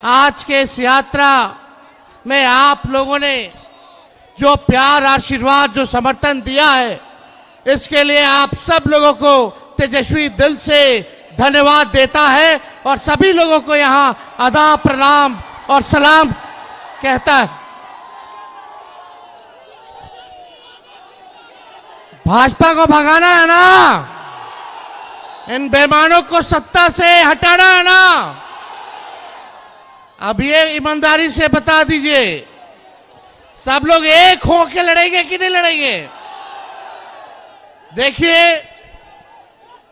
आज के इस यात्रा में आप लोगों ने जो प्यार, आशीर्वाद, जो समर्थन दिया है, इसके लिए आप सब लोगों को तेजस्वी दिल से धन्यवाद देता है और सभी लोगों को यहां आदाब, प्रणाम और सलाम कहता है। भाजपा को भगाना है ना, इन बेईमानों को सत्ता से हटाना है ना। अब ये ईमानदारी से बता दीजिए, सब लोग एक होकर लड़ेंगे कि नहीं लड़ेंगे? देखिए,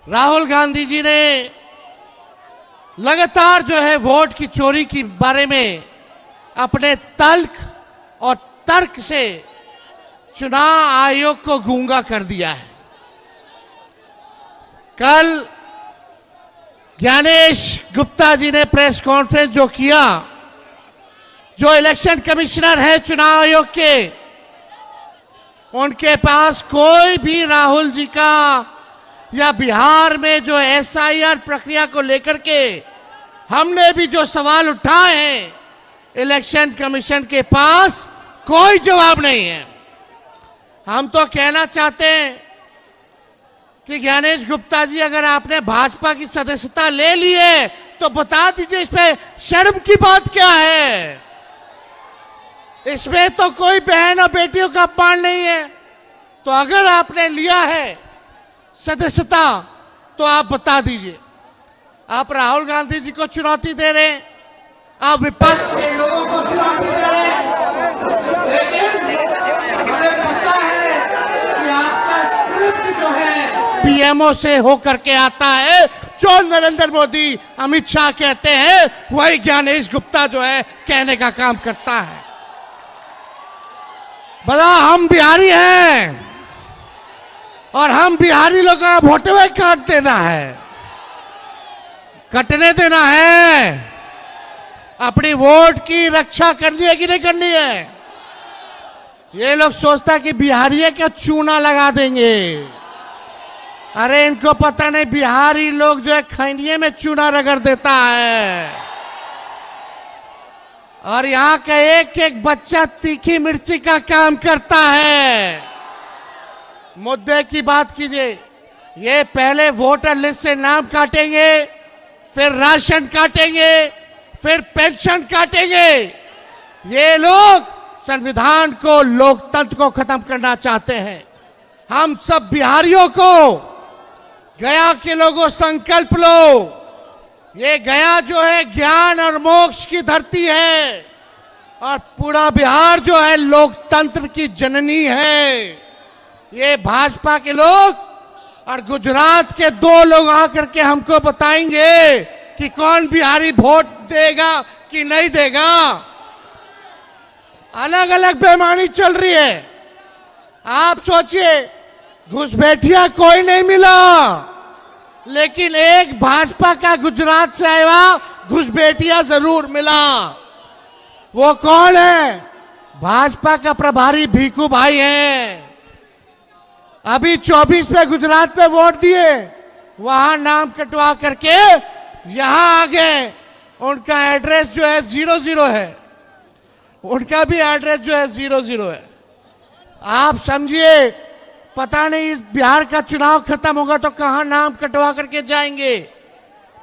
राहुल गांधी जी ने लगातार जो है वोट की चोरी के बारे में अपने तल्ख और तर्क से चुनाव आयोग को गूंगा कर दिया है। कल ज्ञानेश गुप्ता जी ने प्रेस कॉन्फ्रेंस जो किया, जो इलेक्शन कमिश्नर है चुनाव आयोग के, उनके पास कोई भी राहुल जी का या बिहार में जो एसआईआर प्रक्रिया को लेकर के हमने भी जो सवाल उठाए हैं, इलेक्शन कमीशन के पास कोई जवाब नहीं है। हम तो कहना चाहते हैं कि ज्ञानेश गुप्ता जी, अगर आपने भाजपा की सदस्यता ले ली है तो बता दीजिए इसमें शर्म की बात क्या है? इसमें तो कोई बहन और बेटियों का अपमान नहीं है। तो अगर आपने लिया है सदस्यता तो आप बता दीजिए। आप राहुल गांधी जी को चुनौती दे रहे हैं, आप विपक्ष के लोगों को चुनौती दे रहे हैं, लेकिन हमें पता है कि आपका स्क्रिप्ट जो है पीएमओ से होकर के आता है। जो नरेंद्र मोदी, अमित शाह कहते हैं, वही ज्ञानेश गुप्ता जो है कहने का काम करता है। बड़ा हम बिहारी हैं और हम बिहारी लोगों का वोट हुए काट देना है, कटने देना है। अपनी वोट की रक्षा करनी है कि नहीं करनी है? ये लोग सोचता कि बिहारी का चूना लगा देंगे। अरे इनको पता नहीं, बिहारी लोग जो है खैनिये में चूना रगड़ देता है और यहाँ का एक एक बच्चा तीखी मिर्ची का काम करता है। मुद्दे की बात कीजिए। ये पहले वोटर लिस्ट से नाम काटेंगे, फिर राशन काटेंगे, फिर पेंशन काटेंगे। ये लोग संविधान को, लोकतंत्र को खत्म करना चाहते हैं। हम सब बिहारियों को, गया के लोगों, संकल्प लो। ये गया जो है ज्ञान और मोक्ष की धरती है और पूरा बिहार जो है लोकतंत्र की जननी है। ये भाजपा के लोग और गुजरात के दो लोग आकर के हमको बताएंगे कि कौन बिहारी वोट देगा कि नहीं देगा। अलग अलग बेईमानी चल रही है। आप सोचिए, घुसपैठिया कोई नहीं मिला, लेकिन एक भाजपा का गुजरात से आया घुसपैठिया जरूर मिला। वो कौन है? भाजपा का प्रभारी भीखू भाई हैं। अभी 24 में गुजरात में वोट दिए, वहां नाम कटवा करके यहां आ गए। उनका एड्रेस जो है 00 है, उनका भी एड्रेस जो है 00 है। आप समझिए, पता नहीं इस बिहार का चुनाव खत्म होगा तो कहां नाम कटवा करके जाएंगे।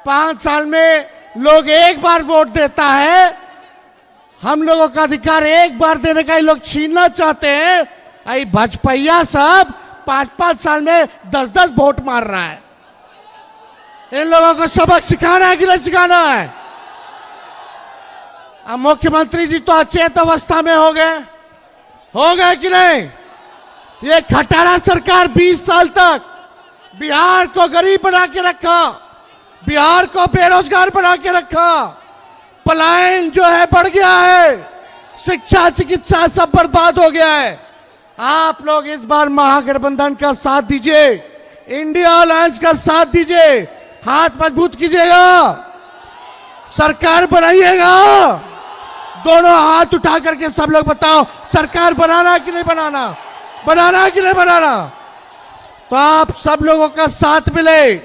5 साल में लोग एक बार वोट देता है। हम लोगों का अधिकार एक बार देने का ये लोग छीनना चाहते हैं। आई भाजपा सब 5-5 साल में 10-10 वोट मार रहा है। इन लोगों को सबक सिखाना है कि नहीं सिखाना है? अब मुख्यमंत्री जी तो अचेत अवस्था में हो गए कि नहीं? ये खटारा सरकार 20 साल तक बिहार को गरीब बना के रखा, बिहार को बेरोजगार बना के रखा। पलायन जो है बढ़ गया है, शिक्षा, चिकित्सा सब बर्बाद हो गया है। आप लोग इस बार महागठबंधन का साथ दीजिए, इंडिया अलायंस का साथ दीजिए, हाथ मजबूत कीजिएगा, सरकार बनाइएगा। दोनों हाथ उठा करके सब लोग बताओ, सरकार बनाना कि नहीं बनाना, बनाना कि नहीं बनाना? तो आप सब लोगों का साथ मिले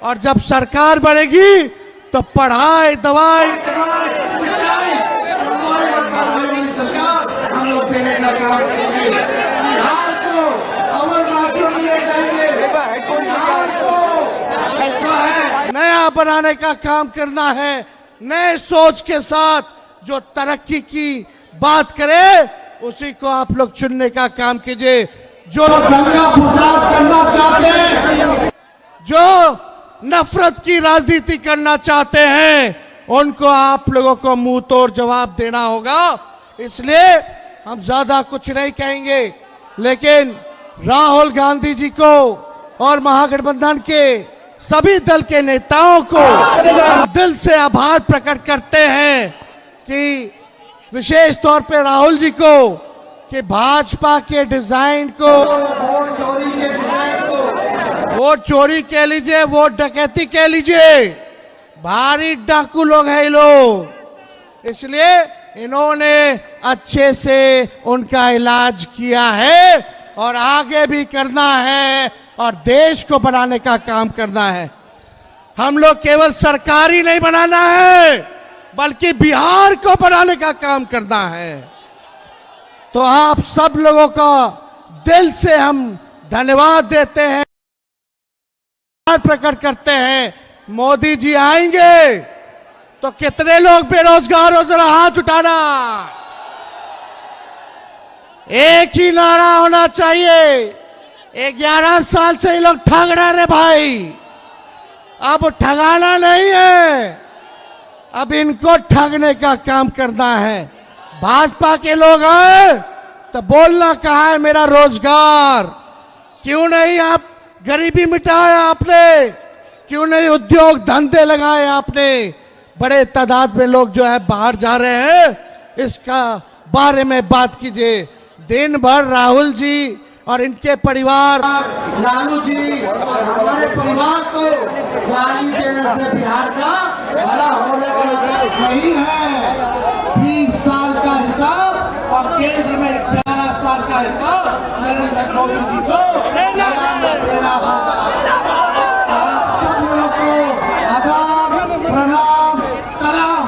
और जब सरकार बनेगी तो पढ़ाई, दवाई, वोट देने का काम कीजिए। बिहार को अमर राज्य में ले जाइए। बिहार को जो है नया बनाने का काम करना है। नए सोच के साथ जो तरक्की की बात करे उसी को आप लोग चुनने का काम कीजिए। जो दंगा फसाद करना चाहते हैं, जो नफरत की राजनीति करना चाहते हैं, उनको आप लोगों को मुंह तोड़ जवाब देना होगा। इसलिए हम ज्यादा कुछ नहीं कहेंगे, लेकिन राहुल गांधी जी को और महागठबंधन के सभी दल के नेताओं को हम दिल से आभार प्रकट करते हैं कि विशेष तौर पे राहुल जी को कि भाजपा के डिजाइन को, वोट चोरी कह लीजिए, वोट डकैती कह लीजिए, भारी डाकू लोग हैं ये लोग। इसलिए इन्होंने अच्छे से उनका इलाज किया है और आगे भी करना है और देश को बनाने का काम करना है। हम लोग केवल सरकार ही नहीं बनाना है, बल्कि बिहार को बनाने का काम करना है। तो आप सब लोगों का दिल से हम धन्यवाद देते हैं, प्रकट करते हैं। मोदी जी आएंगे तो कितने लोग बेरोजगार हो, जरा हाथ उठाना। एक ही नारा होना चाहिए। 11 साल से ये लोग ठग रहे भाई, अब ठगाना नहीं है, अब इनको ठगने का काम करना है। भाजपा के लोग आए तो बोलना कहा है मेरा रोजगार, क्यों नहीं आप गरीबी मिटाया आपने, क्यों नहीं उद्योग धंधे लगाए आपने। बड़े तादाद में लोग जो है बाहर जा रहे हैं, इसका बारे में बात कीजिए। दिन भर राहुल जी और इनके परिवार, लालू जी और हमारे परिवार को गाली देने से बिहार का बड़ा होने वाला नहीं है। 20 साल का हिसाब और केंद्र में 11 साल का हिसाब नरेंद्र मोदी जी को देना होगा। आप सब लोगों को आदाब, प्रणाम, सलाम।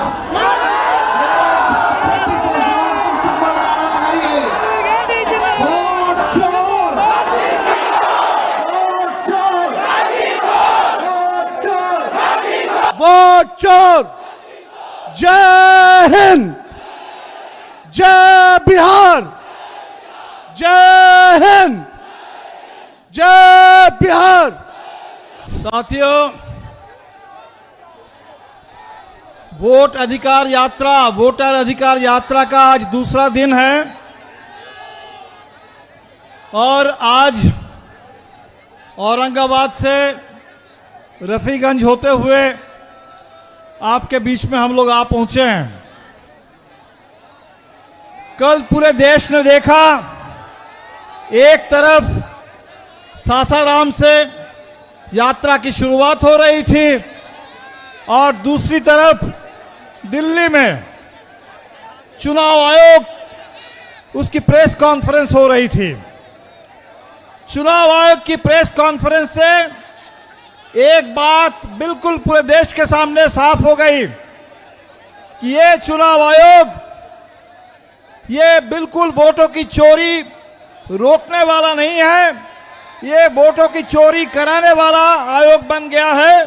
वोट चोर। जय हिंद, जय बिहार, जय हिंद, जय बिहार। साथियों, वोट अधिकार यात्रा, वोटर अधिकार यात्रा का आज दूसरा दिन है और आज औरंगाबाद से रफीगंज होते हुए आपके बीच में हम लोग आ पहुंचे हैं। कल पूरे देश ने देखा, एक तरफ सासाराम से यात्रा की शुरुआत हो रही थी और दूसरी तरफ दिल्ली में चुनाव आयोग उसकी प्रेस कॉन्फ्रेंस हो रही थी। चुनाव आयोग की प्रेस कॉन्फ्रेंस से एक बात बिल्कुल पूरे देश के सामने साफ हो गई कि ये चुनाव आयोग ये बिल्कुल वोटों की चोरी रोकने वाला नहीं है, ये वोटों की चोरी कराने वाला आयोग बन गया है।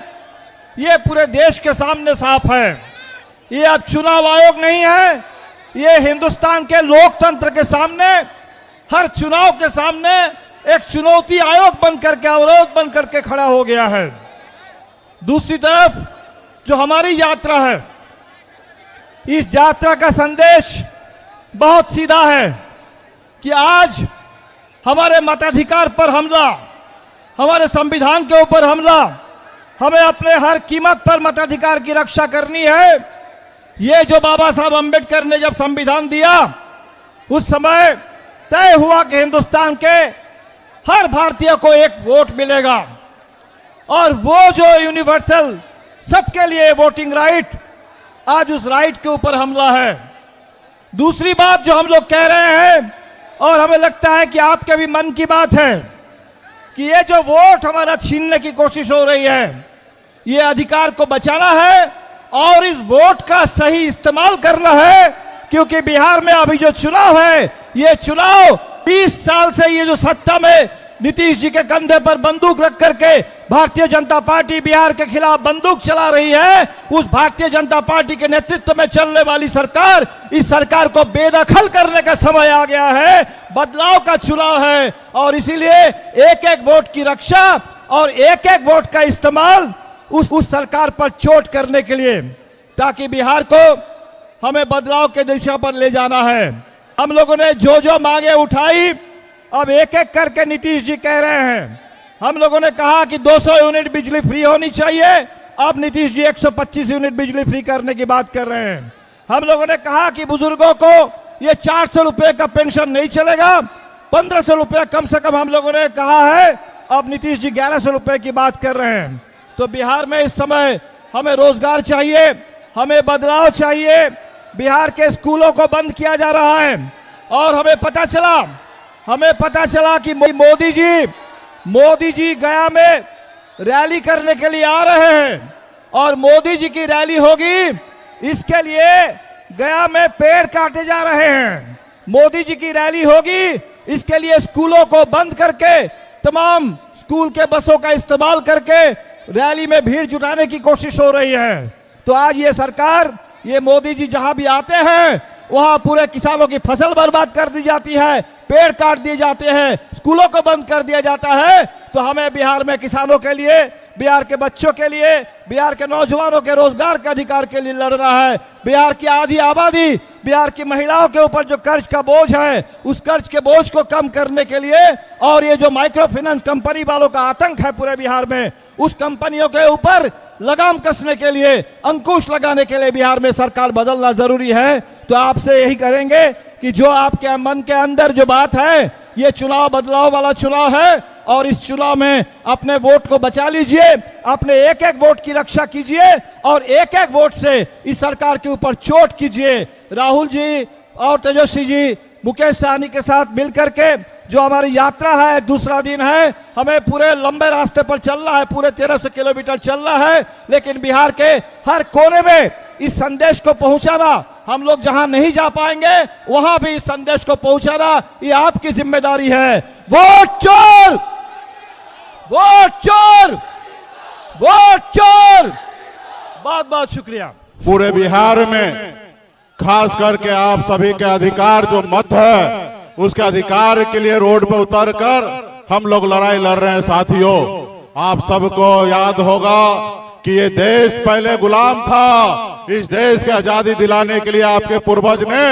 ये पूरे देश के सामने साफ है। ये अब चुनाव आयोग नहीं है, ये हिंदुस्तान के लोकतंत्र के सामने, हर चुनाव के सामने एक चुनौती आयोग बन करके, अवरोध बन करके खड़ा हो गया है। दूसरी तरफ जो हमारी यात्रा है, इस यात्रा का संदेश बहुत सीधा है कि आज हमारे मताधिकार पर हमला, हमारे संविधान के ऊपर हमला, हमें अपने हर कीमत पर मताधिकार की रक्षा करनी है। ये जो बाबा साहब अंबेडकर ने जब संविधान दिया, उस समय तय हुआ कि हिंदुस्तान के हर भारतीय को एक वोट मिलेगा और वो जो यूनिवर्सल सबके लिए वोटिंग राइट, आज उस राइट के ऊपर हमला है। दूसरी बात जो हम लोग कह रहे हैं और हमें लगता है कि आपके भी मन की बात है कि ये जो वोट हमारा छीनने की कोशिश हो रही है, ये अधिकार को बचाना है और इस वोट का सही इस्तेमाल करना है क्योंकि बिहार में अभी जो चुनाव है, ये चुनाव 20 साल से ये जो सत्ता में नीतीश जी के कंधे पर बंदूक रख करके भारतीय जनता पार्टी बिहार के खिलाफ बंदूक चला रही है, उस भारतीय जनता पार्टी के नेतृत्व में चलने वाली सरकार, इस सरकार को बेदखल करने का समय आ गया है। बदलाव का चुनाव है और इसीलिए एक एक वोट की रक्षा और एक एक वोट का इस्तेमाल उस सरकार पर चोट करने के लिए, ताकि बिहार को हमें बदलाव के दिशा पर ले जाना है। हम लोगों ने जो जो मांगे उठाई, अब एक एक करके नीतीश जी कह रहे हैं। हम लोगों ने कहा कि 200 यूनिट बिजली फ्री होनी चाहिए, अब नीतीश जी 125 यूनिट बिजली फ्री करने की बात कर रहे हैं। हम लोगों ने कहा कि बुजुर्गों को ये 400 रुपए का पेंशन नहीं चलेगा, 1500 रुपए कम से कम हम लोगों ने कहा है, अब नीतीश जी 1100 रुपए की बात कर रहे हैं। तो बिहार में इस समय हमें रोजगार चाहिए, हमें बदलाव चाहिए। बिहार के स्कूलों को बंद किया जा रहा है और हमें पता चला कि मोदी जी गया में रैली करने के लिए आ रहे हैं और मोदी जी की रैली होगी, इसके लिए गया में पेड़ काटे जा रहे हैं। मोदी जी की रैली होगी, इसके लिए स्कूलों को बंद करके तमाम स्कूल के बसों का इस्तेमाल करके रैली में भीड़ जुटाने की कोशिश हो रही है। तो आज ये सरकार, ये मोदी जी जहां भी आते हैं वहां पूरे किसानों की फसल बर्बाद कर दी जाती है, पेड़ काट दिए जाते हैं, स्कूलों को बंद कर दिया जाता है। तो हमें बिहार में किसानों के लिए, बिहार के बच्चों के लिए, बिहार के नौजवानों के रोजगार के अधिकार के लिए लड़ना है। बिहार की आधी आबादी, बिहार की महिलाओं के ऊपर जो कर्ज का बोझ है, उस कर्ज के बोझ को कम करने के लिए और ये जो माइक्रो फाइनेंस कंपनी वालों का आतंक है पूरे बिहार में, उस कंपनियों के ऊपर लगाम कसने के लिए, अंकुश लगाने के लिए बिहार में सरकार बदलना जरूरी है। तो आपसे यही करेंगे कि जो आपके मन के अंदर जो बात है, ये चुनाव बदलाव वाला चुनाव है और इस चुनाव में अपने वोट को बचा लीजिए, अपने एक एक वोट की रक्षा कीजिए और एक एक वोट से इस सरकार के ऊपर चोट कीजिए। राहुल जी और तेजस्वी जी मुकेश सहनी के साथ मिलकर के जो हमारी यात्रा है, दूसरा दिन है, हमें पूरे लंबे रास्ते पर चलना है, पूरे 1300 किलोमीटर चलना है, लेकिन बिहार के हर कोने में इस संदेश को पहुंचाना, हम लोग जहां नहीं जा पाएंगे वहां भी इस संदेश को पहुंचाना, ये आपकी जिम्मेदारी है। वोट चोर, वोट चोर, वोट चोर। बहुत बहुत शुक्रिया। पूरे बिहार में खास करके आप सभी के अधिकार जो मत है, उसके अधिकार के लिए रोड पर उतरकर हम लोग लड़ाई लड़ रहे हैं। साथियों, आप सबको याद होगा कि ये देश पहले गुलाम था। इस देश के आजादी दिलाने के लिए आपके पूर्वज ने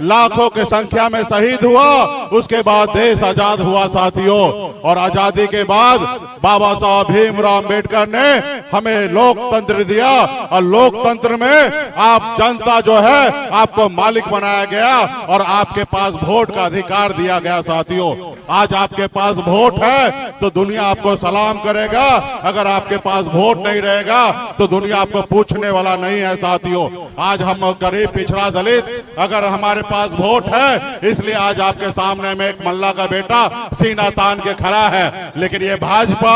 लाखों की संख्या में शहीद हुआ, उसके बाद देश आजाद हुआ साथियों। और आजादी के बाद बाबा साहब भीमराव अम्बेडकर ने हमें लोकतंत्र दिया और लोकतंत्र में आप जनता जो है आपको मालिक बनाया गया और आपके पास वोट का अधिकार दिया गया साथियों। आज आपके पास वोट है तो दुनिया आपको सलाम करेगा, अगर आपके पास वोट नहीं रहेगा तो दुनिया आपको पूछने वाला नहीं है साथियों। आज हम गरीब पिछड़ा दलित, अगर हमारे पास वोट है, इसलिए आज आपके सामने में एक मल्ला का बेटा सीना तान के खड़ा है। लेकिन ये भाजपा,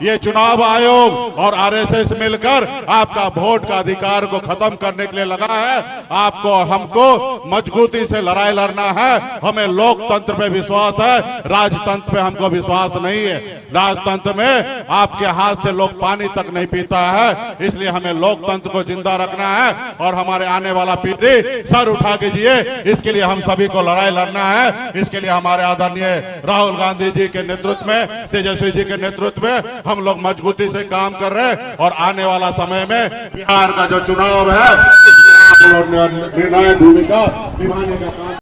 ये चुनाव आयोग और आरएसएस मिलकर आपका वोट का अधिकार को खत्म करने के लिए लगा है। आपको हमको मजबूती से लड़ाई लड़ना है। हमें लोकतंत्र पे विश्वास है, राजतंत्र पे हमको विश्वास नहीं है। राजतंत्र में आपके हाथ से लोग पानी तक नहीं पीता है, इसलिए हमें लोकतंत्र को जिंदा रखना है और हमारे आने वाला पीढ़ी सर उठा के जिए, इसके लिए हम सभी को लड़ाई लड़ना है। इसके लिए हमारे आदरणीय राहुल गांधी जी के नेतृत्व में, तेजस्वी जी के नेतृत्व में हम लोग मजबूती से काम कर रहे हैं और आने वाला समय में बिहार का जो चुनाव है, निर्णायक भूमिका निभाने का काम